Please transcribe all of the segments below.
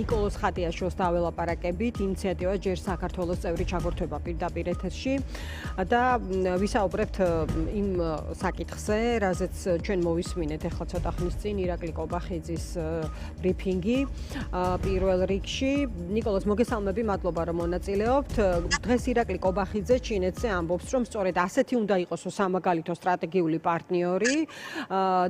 ნიკოლოზ ხატიაშვილს დაველაპარაკებით, ინიციატივა ჯერ საქართველოს წევრი ჩაგორთვება პირდაპირ ეთერში და ვისაუბრებთ იმ საკითხზე, რაზეც ჩვენ მოვისმინეთ ახლა ცოტა ხნის წინ ირაკლი კობახიძის ბრიფინგი პირველ რიგში. ნიკოლოზ, მოგესალმები, მადლობა რომ მონაწილეობთ. დღეს ირაკლი კობახიძე ჩინეთზე ამბობს, რომ სწორედ ასეთი უნდა იყოსო სამაგალითო სტრატეგიული პარტნიორი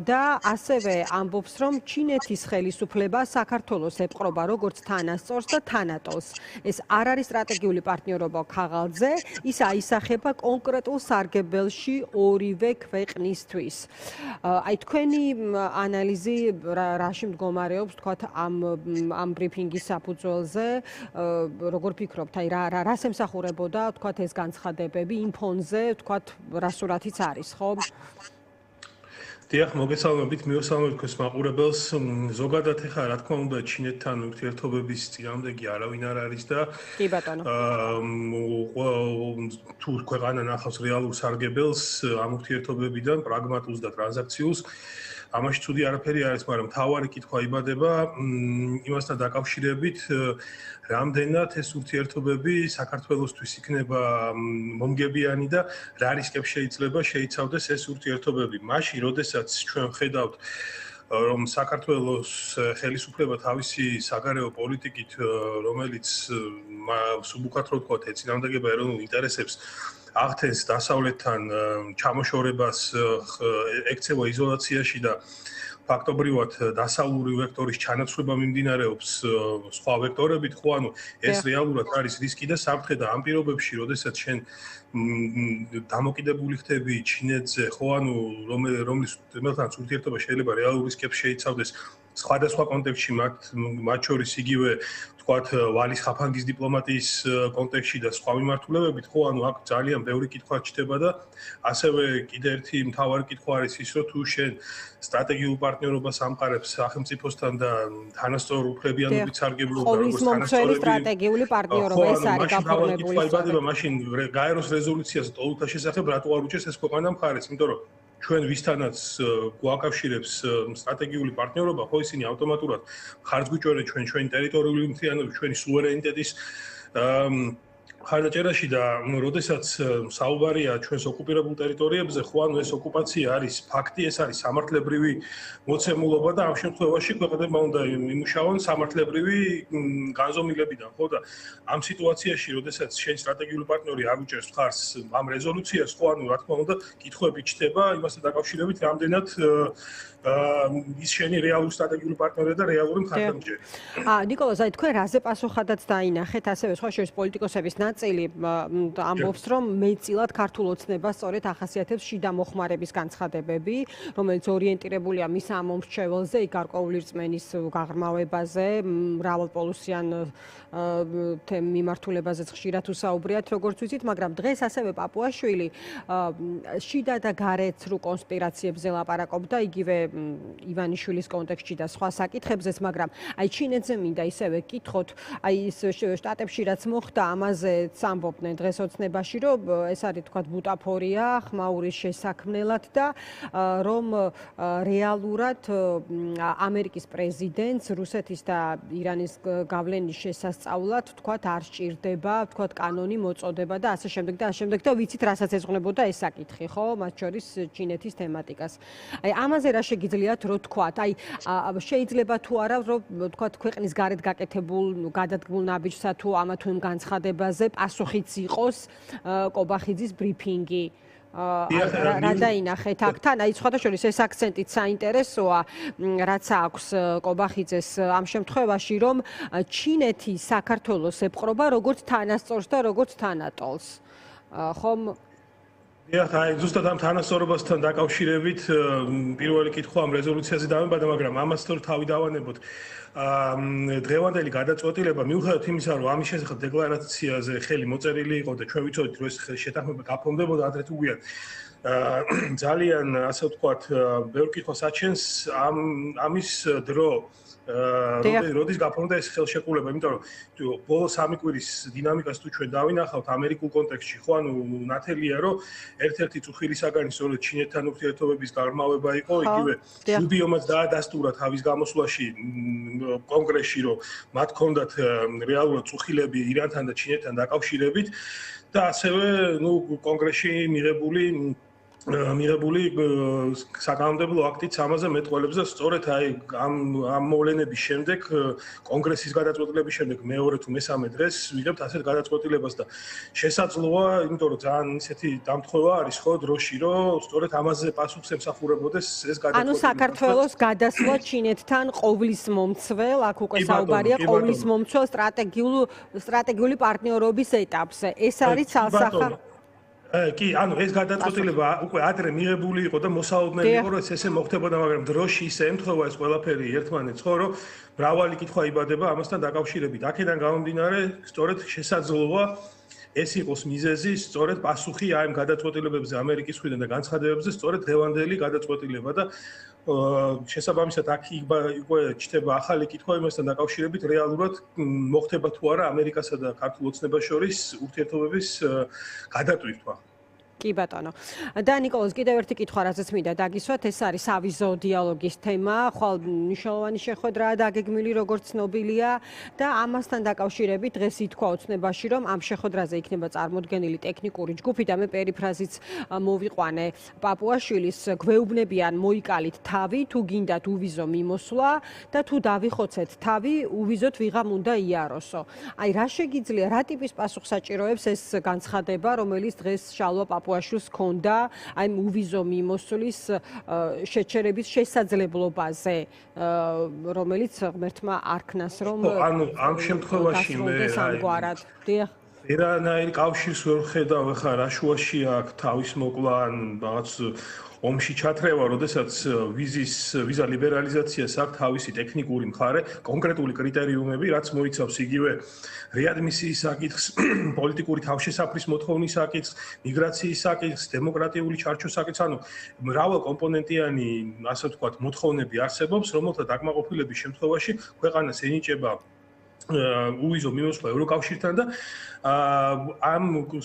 და ასევე ამბობს, რომ ჩინეთის ხელისუფლება საქართველოს ეპყრობა როგორც თანასწორს და თანატოლს. ეს არ არის სტრატეგიული პარტნიორობა ქაღალდზე, ის აისახება კონკრეტულ სარგებელში ორივე ქვეყნისთვის. აი თქვენი ანალიზი რაში მდგომარეობს, თქვათ ამ ბრიფინგის საფუძველზე, როგორ ფიქრობთ, აი რას ემსახურებოდა, თქვათ ეს განცხადებები იმ ფონზე, თქვათ რა სურათიც არის, ხო? დიახ, მოგესალმებით, მივესალმებით თქვენს მაყურებელს. ზოგადად ეხლა რა თქმა უნდა ჩინეთთან ურთიერთობების წინააღმდეგი არავინ არ არის და კი ბატონო. თუ ქვეყანა ნახავს რეალურ სარგებელს ამ ურთიერთობებიდან, პრაგმატულს და ტრანზაქციულს, ამაში ცუდი არაფერი არის, მაგრამ მთავარი კითხვა იბადება იმასთან დაკავშირებით, რამდენად ეს ურთიერთობები საქართველოსთვის იქნება მომგებიანი და რა რისკებს შეიძლება შეიცავდეს ეს ურთიერთობები. მაშინ, როდესაც ჩვენ ხედავთ, რომ საქართველოს ხელისუფლება თავისი საგარეო პოლიტიკით, რომელიც სუბუქად რო ვთქვათ, ეწინააღმდეგება ეროვნულ ინტერესებს, აღთენს დასავლეთთან ჩამოშორებას, ექცევა იზოლაციაში და ფაქტობრივად დასავლური ვექტორის ჩანაცვლება მიმდინარეობს სხვა ვექტორებით, ხო, ანუ ეს რეალურად არის რისკი და საფრთხე და ამ პირობებში, როდესაც შენ დამოკიდებული ხდები ჩინეთზე, ხო, ანუ რომელთანაც ურთიერთობა შეიძლება რეალურ რისკებს შეიცავდეს სხვადასხვა კონტექსტში, მათ შორის იგივე თქვათ ვალის ხაფანგის დიპლომატიის კონტექსტში და სხვა მიმართულებებით, ხო, ანუ აქ ძალიან ბევრი კითხვა ჩდება და ასევე კიდე ერთი მთავარი კითხვა არის ის, რომ თუ შენ სტრატეგიულ პარტნიორობას ამყარებს სახელმწიფოსთან და თანასწორ უფლებიანობით სარგებლობა, როგორც თანასწორი სტრატეგიული პარტნიორობა ეს არის გაფორმებული. მაშინ გაეროს რეზოლუციას ტოლთა შესახებ რატო არ უჭერს ეს ქვეყანა მხარეს, იმიტომ რომ ჩვენ ვისთანაც გვაკავშირებს სტრატეგიული პარტნიორობა, ხო ისინი ავტომატურად ხარჯს გვიჭერენ ჩვენი ტერიტორიული მთლიანობის, ჩვენი სუვერენიტეტის ხარჯაჭერაში და როდესაც საუბარია ჩვენს ოკუპირებულ ტერიტორიებზე, ხო ანუ ეს ოკუპაცია არის ფაქტი, ეს არის სამართლებრივი მოცემულობა და ამ შემთხვევაში ქვეყნებმა უნდა იმუშაონ სამართლებრივი განზომილებიდან, ხო და ამ სიტუაციაში, როდესაც შენ სტრატეგიული პარტნიორი არ უჭერს მხარს ამ რეზოლუციას, ხო ანუ რა თქმა უნდა, კითხვები ჩდება იმასთან დაკავშირებით, რამდენად ის შენი რეალური სტრატეგიული პარტნიორია და რეალური მხარდამჭერი. ნიკოლოზ, აი თქვენ რაზე პასუხადაც დაინახეთ, ასევე სხვა შორის პოლიტიკოსების ნაწილი ამბობს, რომ მეტწილად ქართულ ოცნებას სწორედ ახასიათებს შიდა მოხმარების განცხადებები, რომელიც ორიენტირებულია მის ამომრჩეველზე, გარკვეული რწმენის გაღრმავებაზე, მრავალპოლუსიან მიმართულებაზეც ხშირად უსაუბრიათ, როგორც ვიცით, მაგრამ დღეს ასევე პაპუაშვილი შიდა და გარეც რო კონსპირაციებზე ლაპარაკობდა, იგივე ივანიშვილის კონტექსტში და სხვა საკითხებზეც, მაგრამ აი ჩინეთზე მინდა ისევე კითხოთ, აი ის შტატებში რაც მოხდა, ამაზეც ამბობდნენ დღეს ოცნებაში, რომ ეს არის თქვათ ბუტაფორია ხმაურის შესაქმნელად და რომ რეალურად ამერიკის პრეზიდენტს რუსეთის და ირანის გავლენის შესასწავლად თქვათ არ სჭირდება, თქვათ კანონი მოწოდება და ასე შემდეგ და ასე შემდეგ და ვიცით რასაც ეძღვნებოდა ეს საკითხი, ხო, მათ შორის ჩინეთის თემატიკას. აი ამაზე რა შეგიძლიათ რო თქვათ, აი შეიძლება თუ არა რომ თქვათ ქვეყნის გარეთ გაკეთებულ გადადგმულ ნაბიჯსა თუ ამა თუ იმ განცხადებაზე პასუხიც იყოს კობახიძის ბრიფინგი. რა დაინახეთ აქთან? აი სხვათა შორის ეს აქცენტიც საინტერესოა, რაც აქვს კობახიძეს ამ შემთხვევაში, რომ ჩინეთი საქართველოს ეპყრობა როგორც თანასწორს და როგორც თანატოლს. ხომ? დიახ, აი ზუსტად ამ თანასწორობასთან დაკავშირებით პირველი კითხვა ამ რეზოლუციაზე დავებადა, მაგრამ ამას თორე თავი დავანებოთ. დღევანდელი გადაწყვეტილება მიუხედავად იმისა, რომ ამის შესახებ დეკლარაციაზე ხელი მოწერილი იყო და ჩვენ ვიცოდით, რომ ეს შეთანხმება გაფორმდებოდა ადრე თუ გვიან. ძალიან ასე ვთქვათ, ბევრ კითხვას აჩენს ამის დრო როდის გაფორმდა ეს ხელშეკრულება, იმიტომ რომ ბოლო 3 კვირის დინამიკას თუ ჩვენ დავინახავთ ამერიკულ კონტექსტში, ხო, ანუ ნათელია, რომ ერთ-ერთი წუხილი საგანი სწორედ ჩინეთთან ურთიერთობების გაღრმავება იყო, იგივე ჯუდიომაც დაადასტურა თავის გამოსვლაში კონგრესში, რომ მათ ჰქონდათ რეალურად წუხილები ირანთან და ჩინეთთან დაკავშირებით და ასევე, კონგრესში მიღებული საკანონმდებლო აქტით ამაზე მეტყველებს და სწორედ ამ მოვლენების შემდეგ კონგრესის გადაწყვეტილების შემდეგ მეორე თუ მესამე დღეს ვიღებთ ასეთ გადაწყვეტილებას და შესაძლოა, იმიტომ რომ ძალიან ისეთი დამთხოვა არის ხო დროში, რომ სწორედ ამაზე პასუხს ემსახურებოდეს ეს გადაწყვეტილება. ანუ საქართველოს გადასვლა ჩინეთთან ყოვლის მომცველ, აქ უკვე საუბარია ყოვლის მომცველ სტრატეგიული პარტნიორობის ეტაპზე. ეს არის ცალსახა კი, ანუ ეს გადაწყვეტილება უკვე ადრე მიღებული იყო და მოსაოდნელი იყო, რომ ესე მოხდებოდა, მაგრამ დროში ისე ემთხვევა ეს ყველაფერი ერთმანეთს, ხო, რომ მრავალი კითხვა იბადება ამასთან დაკავშირებით. აქედან გამომდინარე, სწორედ შესაძლოა ეს იყოს მიზეზი, სწორედ პასუხი ამ გადაწყვეტილებებზე ამერიკის მხრიდან და განცხადებებზე, სწორედ დღევანდელი გადაწყვეტილება და შესაბამისად აქ უკვე ჩდება ახალი კითხვა იმასთან დაკავშირებით, რეალურად მოხდება თუ არა ამერიკასა და ქართულ ოცნებას შორის ურთიერთობების გადატვირთვა. კი ბატონო. და ნიკოლოზ, კიდევ ერთი კითხვა, რაზეც მინდა დაგისვათ, ეს არის ავიზო დიალოგის თემა, ხვალ მნიშვნელოვანი შეხვედრაა დაგეგმილი, როგორც ცნობილია და ამასთან დაკავშირებით დღეს ითქვა ოცნებაში, რომ ამ შეხვედრაზე იქნება წარმოდგენილი ტექნიკური ჯგუფი და მე პერიფრაზით მოვიყვანე პაპუაშვილის გვეუბნებიან მოიკალით თავი, თუ გინდათ უვიზო მიმოსვლა და თუ დავიხოცეთ თავი, უვიზოთ ვიღამ უნდა იაროსო. აი, რა შეგიძლია, რა ტიპის პასუხს საჭიროებს ეს განცხადება, რომელიც დღეს შალვა პაპუაშვილს ჰქონდა აი უვიზო მიმოსვლის შეჩერების შესაძლებლობაზე, რომელიც ღმერთმა არქნას, რომ ანუ ამ შემთხვევაში მე ვერანაირ კავშირს ვერ ხედავ, ხა რა შუაში აქ თავის მოკლა ან რაღაც ომში ჩათრევა, როდესაც ვიზა ლიბერალიზაციას აქვს თავისი ტექნიკური მხარე, კონკრეტული კრიტერიუმები, რაც მოიცავს იგივე რეადმისიის საკითხს, პოლიტიკური თავშესაფრის მოთხოვნის საკითხს, მიგრაციის საკითხს, დემოკრატიული ჩარჩოს საკითხს, ანუ მრავალკომპონენტიანი, ასე ვთქვათ, მოთხოვნები არსებობს, რომელთა დაკმაყოფილების შემთხვევაში ქვეყანას ენიჭება უვიზო მიმოსვლა ევროკავშირთან და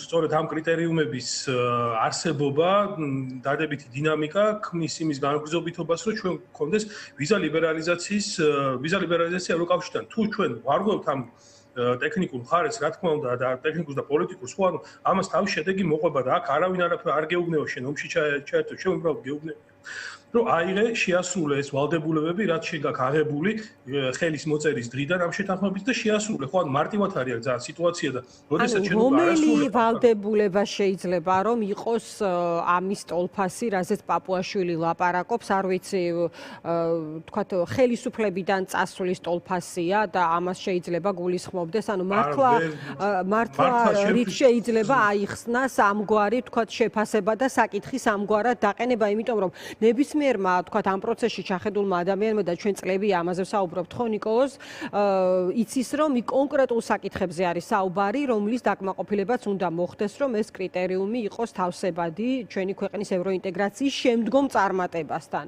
სწორედ ამ კრიტერიუმების არსებობა, დადებითი დინამიკა ქმნის იმის განმგზავრებას, რომ ჩვენ გქონდეს ვიზა ლიბერალიზაცია ევროკავშირთან. თუ ჩვენ ვარღვევთ ამ ტექნიკურ მხარეს, რა თქმა უნდა, და ტექნიკურს და პოლიტიკურს, ხო, ანუ ამას თავის შედეგი მოყვება და აქ არავინ არაფერ არ გეუბნეო, შენ ომში ჩაერთო, შენ უბრალოდ გეუბნები. რომ აიღე, შეასრულე ეს ვალდებულებები, რაც შეგაქვს აღებული ხელის მოწერის დღიდან ამ შეთანხმებით და შეასრულე, ხო, ანუ მარტივად არის ძალიან სიტუაცია და როდესაც ჩვენ რომელი ვალდებულება შეიძლება რომ იყოს ამის ტოლფასი, რაზეც პაპუაშვილი ლაპარაკობს, არ ვიცი, თქვათ, ხელისუფლებიდან წასვლის ტოლფასია და ამას შეიძლება გულისხმობდეს, ანუ მართლა რით შეიძლება აიხსნას ამგვარი, თქვათ, შეფასება და საკითხის ამგვარად დაყენება, იმიტომ რომ ნებისმიერმა, თქვათ, ამ პროცესში ჩახედულმა ადამიანმა და ჩვენ წლები ამაზე ვსაუბრობთ, ხო, ნიკოლოზ, იცის, რომ კონკრეტულ საკითხებზე არის საუბარი, რომლის დაკმაყოფილებაც უნდა მოხდეს, რომ ეს კრიტერიუმი იყოს თავსებადი ჩვენი ქვეყნის ევროინტეგრაციის შემდგომ წარმატებასთან.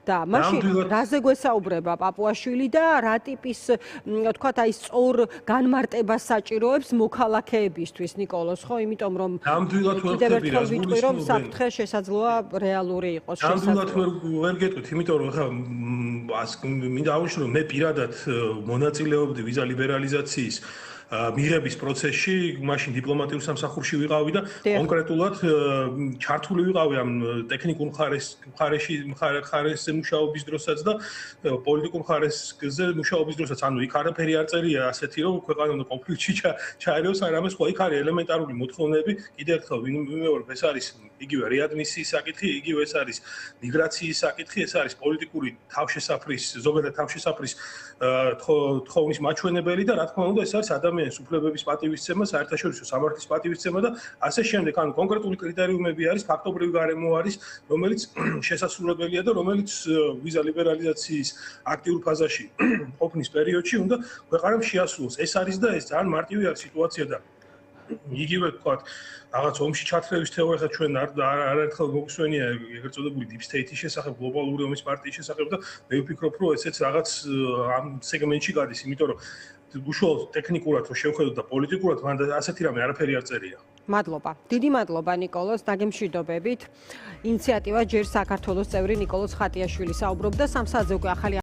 და მაშინ რაზე გვესაუბრება პაპუაშვილი და რა ტიპის, თქვათ, აი სწორ განმარტებას საჭიროებს მოქალაქეებისთვის, ნიკოლოზ, ხო, იმიტომ რომ კიდევ ერთხელ ვიტყვი, რომ საფრთხე შესაძლოა რეალური იყოს. ნამდვილად ვერ გეტყვით, იმიტომ რომ ხა მინდა აღნიშნო, რომ მე პირადად მონაწილეობდი ვიზა ლიბერალიზაციის მიღების პროცესში, მაშინ დიპლომატიურ სამსახურში ვიყავი და კონკრეტულად ჩართული ვიყავი ამ ტექნიკურ მხარესზე მუშაობის დროსაც და პოლიტიკურ მხარესზე მუშაობის დროსაც. ანუ იქ არაფერი არ წერია ასეთი, რომ ქვეყანა უნდა კონფლიქტში ჩაერევოს, არამედ ხო, იქ არის ელემენტარული მოთხოვნები. კიდევ ერთხელ ვიმეორებ, ეს არის იგივე რეადმისიის საკითხი, იგივე ეს არის მიგრაციის საკითხი, ეს არის პოლიტიკური თავშესაფრის, ზოგადად თავშესაფრის თხოვნის მაჩვენებელი და რა თქმა უნდა, ეს არის ადამიანის უფლებების პატივისცემა, საერთაშორისო სამართლის პატივისცემა და ასე შემდეგ. ანუ კონკრეტული კრიტერიუმები არის, ფაქტობრივი გარემო არის, რომელიც შესაძლებელია და რომელიც ვიზა ლიბერალიზაციის აქტიურ ფაზაში ყოფნის პერიოდში უნდა ქვეყანამ შეასრულოს. ეს არის და ეს ძალიან მარტივი არის სიტუაცია და იგივე თქვათ რაღაც ომში ჩათრევის თეორია ჩვენ არაერთხელ მოგვსვენია ეგრეთ წოდებული deep state-ის შესახებ, გლობალური ომის პარტიის შესახებ და მე ვფიქრობ, რომ ესეც რაღაც ამ სეგმენტში გადის, იმიტომ რომ უშუალოდ ტექნიკურად რო შევხედოთ და პოლიტიკურად მან ასეთი რამე არაფერი არ წერია. მადლობა. დიდი მადლობა ნიკოლოს, დაგემშვიდობებით. ინიციატივა ჯერ საქართველოს წევრი ნიკოლოს ხატიაშვილი საუბრობდა 3 საათზე უკვე ახალი